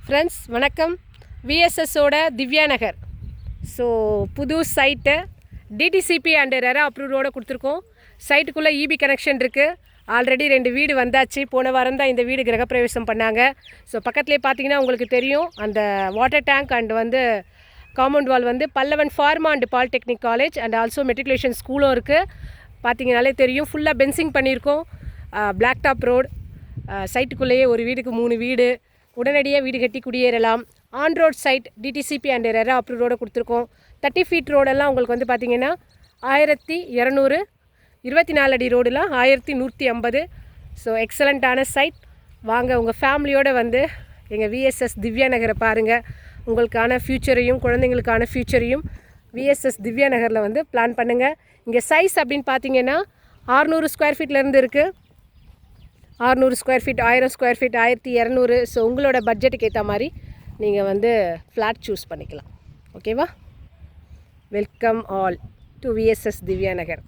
Friends வணக்கம். விஎஸ்எஸோட திவ்யா நகர். So புது site DTCP and RERA அப்ரூவோடு கொடுத்துருக்கோம். சைட்டுக்குள்ளே இபி கனெக்ஷன் இருக்குது. ஆல்ரெடி 2 வீடு வந்தாச்சு. போன வாரம் தான் இந்த வீடு கிரகப்பிரவேசம் பண்ணாங்க. ஸோ பக்கத்துலேயே பார்த்தீங்கன்னா உங்களுக்கு தெரியும் அந்த water tank and compound wall Pallavan pharma and polytechnic college and also matriculation ஸ்கூலும் இருக்குது. பார்த்தீங்கனாலே தெரியும். ஃபுல்லாக பென்சிங் பண்ணியிருக்கோம். Black top road. சைட்டுக்குள்ளேயே ஒரு வீடுக்கு 3 வீடு. உடனடியாக வீடு கட்டி குடியேறலாம். On road side DTCP and RERA approve road கொடுத்துருக்கோம். 30 ஃபீட் ரோடெல்லாம் உங்களுக்கு பார்த்தீங்கன்னா 1200, 24 அடி ரோடுலாம் 1150. So எக்ஸலண்ட்டான side. வாங்க உங்கள் ஃபேமிலியோடு எங்கள் விஎஸ்எஸ் திவ்யா நகரை பாருங்கள். உங்களுக்கான ஃப்யூச்சரையும் குழந்தைங்களுக்கான ஃப்யூச்சரையும் விஎஸ்எஸ் திவ்யா நகரில் பிளான் பண்ணுங்கள். இங்கே சைஸ் அப்படின்னு பார்த்தீங்கன்னா 600 ஸ்கொயர் ஃபீட்லேருந்து இருக்குது. 600 square feet, 1000 square feet, 1200. So உங்களோட பட்ஜெட்டுக்கு ஏற்ற மாதிரி நீங்கள் ஃப்ளாட் சூஸ் பண்ணிக்கலாம். ஓகேவா? Welcome all to VSS Divya Nagar.